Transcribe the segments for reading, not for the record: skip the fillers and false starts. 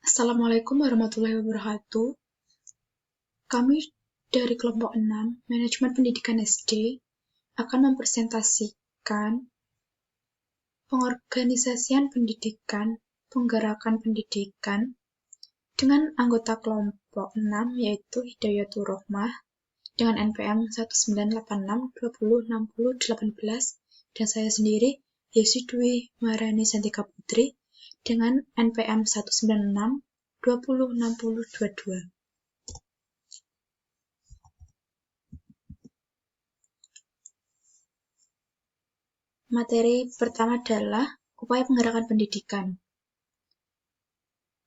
Assalamualaikum warahmatullahi wabarakatuh. Kami dari kelompok 6, Manajemen Pendidikan SD, akan mempresentasikan pengorganisasian pendidikan, penggerakan pendidikan, dengan anggota kelompok 6 yaitu Hidayatul Rohmah dengan NPM 1986206018 dan saya sendiri Yesi Dwi Maharani Santika Putri dengan NPM 196206022. Materi pertama adalah upaya penggerakan pendidikan.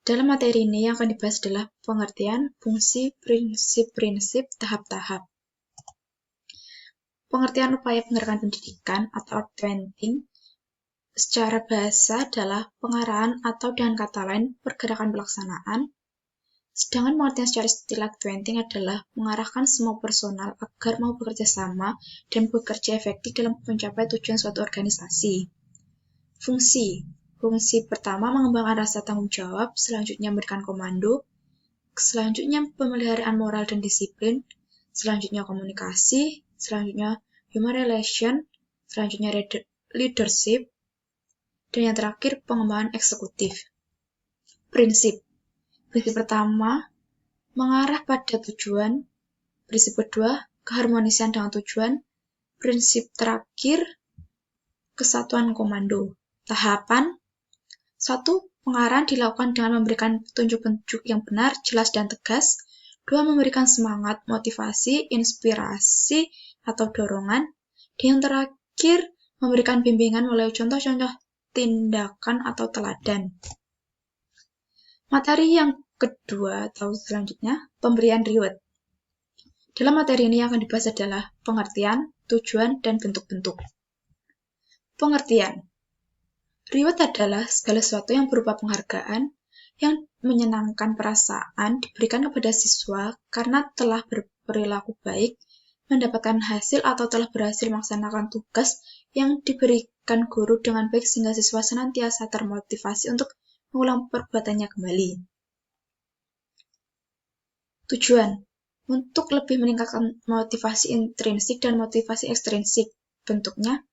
Dalam materi ini yang akan dibahas adalah pengertian, fungsi, prinsip-prinsip, tahap-tahap. Pengertian upaya penggerakan pendidikan atau outpointing secara bahasa adalah pengarahan atau dengan kata lain pergerakan pelaksanaan. Sedangkan pengertian secara istilah outpointing adalah mengarahkan semua personal agar mau bekerja sama dan bekerja efektif dalam mencapai tujuan suatu organisasi. Fungsi pertama mengembangkan rasa tanggung jawab, selanjutnya memberikan komando, selanjutnya pemeliharaan moral dan disiplin, selanjutnya komunikasi, selanjutnya human relation, selanjutnya leadership, dan yang terakhir pengembangan eksekutif. Prinsip pertama mengarah pada tujuan, prinsip kedua keharmonisan dengan tujuan, prinsip terakhir kesatuan komando. Tahapan 1. Pengarahan dilakukan dengan memberikan petunjuk-petunjuk yang benar, jelas, dan tegas. 2. Memberikan semangat, motivasi, inspirasi, atau dorongan. Dan yang terakhir, memberikan bimbingan melalui contoh-contoh tindakan atau teladan. Materi yang kedua atau selanjutnya, pemberian reward. Dalam materi ini yang akan dibahas adalah pengertian, tujuan, dan bentuk-bentuk. Pengertian. Reward adalah segala sesuatu yang berupa penghargaan yang menyenangkan perasaan diberikan kepada siswa karena telah berperilaku baik, mendapatkan hasil atau telah berhasil melaksanakan tugas yang diberikan guru dengan baik sehingga siswa senantiasa termotivasi untuk mengulang perbuatannya kembali. Tujuan. Untuk lebih meningkatkan motivasi intrinsik dan motivasi ekstrinsik. Bentuknya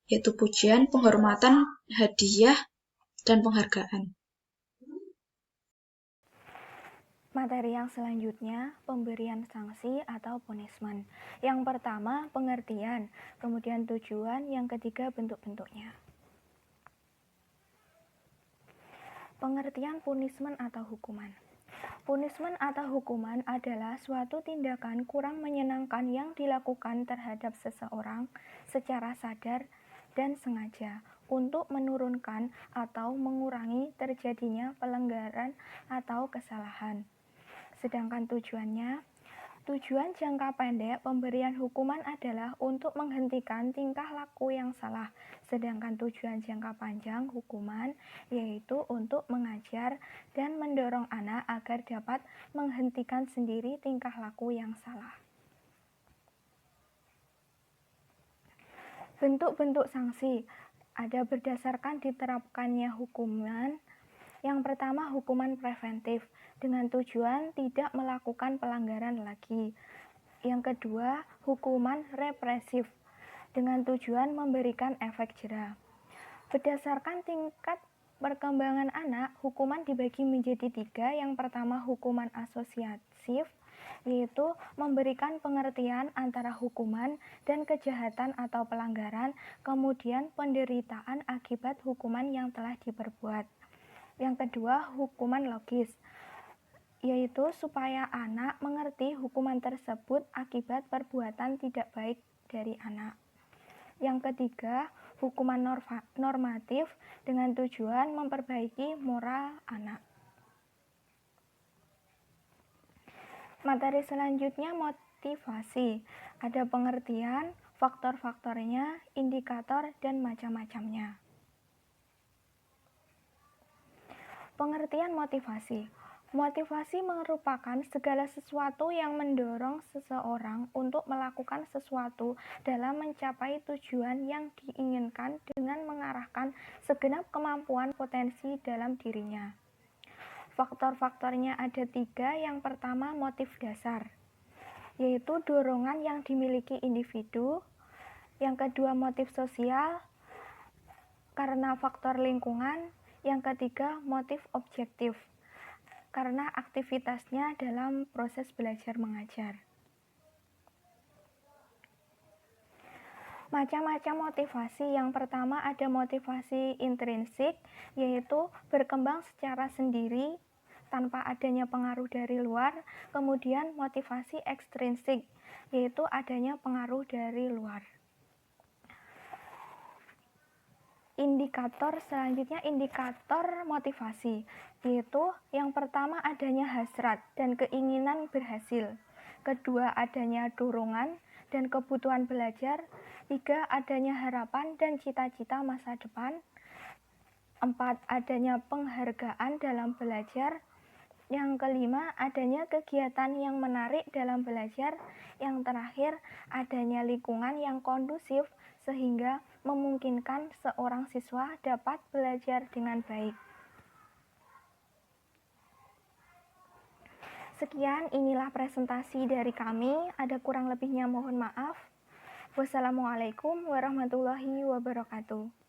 yaitu pujian, penghormatan, hadiah, dan penghargaan. Materi yang selanjutnya, pemberian sanksi atau punishment. Yang pertama, pengertian, kemudian tujuan, yang ketiga, bentuk-bentuknya. Pengertian punishment atau hukuman. Punishment atau hukuman adalah suatu tindakan kurang menyenangkan yang dilakukan terhadap seseorang secara sadar dan sengaja untuk menurunkan atau mengurangi terjadinya pelanggaran atau kesalahan. Sedangkan tujuan jangka pendek pemberian hukuman adalah untuk menghentikan tingkah laku yang salah. Sedangkan tujuan jangka panjang hukuman yaitu untuk mengajar dan mendorong anak agar dapat menghentikan sendiri tingkah laku yang salah. Bentuk-bentuk sanksi ada berdasarkan diterapkannya hukuman. Yang pertama, hukuman preventif dengan tujuan tidak melakukan pelanggaran lagi. Yang kedua, hukuman represif dengan tujuan memberikan efek jera. Berdasarkan tingkat perkembangan anak, hukuman dibagi menjadi 3. Yang pertama, hukuman asosiatif, yaitu memberikan pengertian antara hukuman dan kejahatan atau pelanggaran, kemudian penderitaan akibat hukuman yang telah diperbuat. Yang kedua, hukuman logis, yaitu supaya anak mengerti hukuman tersebut akibat perbuatan tidak baik dari anak. Yang ketiga, hukuman normatif dengan tujuan memperbaiki moral anak. Materi selanjutnya motivasi. Ada pengertian, faktor-faktornya, indikator, dan macam-macamnya. Pengertian motivasi. Motivasi merupakan segala sesuatu yang mendorong seseorang untuk melakukan sesuatu dalam mencapai tujuan yang diinginkan dengan mengarahkan segenap kemampuan potensi dalam dirinya. Faktor-faktornya ada 3. Yang pertama, motif dasar, yaitu dorongan yang dimiliki individu. Yang kedua, motif sosial, karena faktor lingkungan. Yang ketiga, motif objektif, karena aktivitasnya dalam proses belajar mengajar. Macam-macam motivasi. Yang pertama ada motivasi intrinsik, yaitu berkembang secara sendiri tanpa adanya pengaruh dari luar. Kemudian motivasi ekstrinsik, yaitu adanya pengaruh dari luar. Indikator selanjutnya, indikator motivasi, yaitu yang pertama adanya hasrat dan keinginan berhasil. Kedua, adanya dorongan dan kebutuhan belajar. 3, adanya harapan dan cita-cita masa depan. 4, adanya penghargaan dalam belajar. Yang kelima, adanya kegiatan yang menarik dalam belajar. Yang terakhir, adanya lingkungan yang kondusif sehingga memungkinkan seorang siswa dapat belajar dengan baik. Sekian, inilah presentasi dari kami. Ada kurang lebihnya mohon maaf. Wassalamualaikum warahmatullahi wabarakatuh.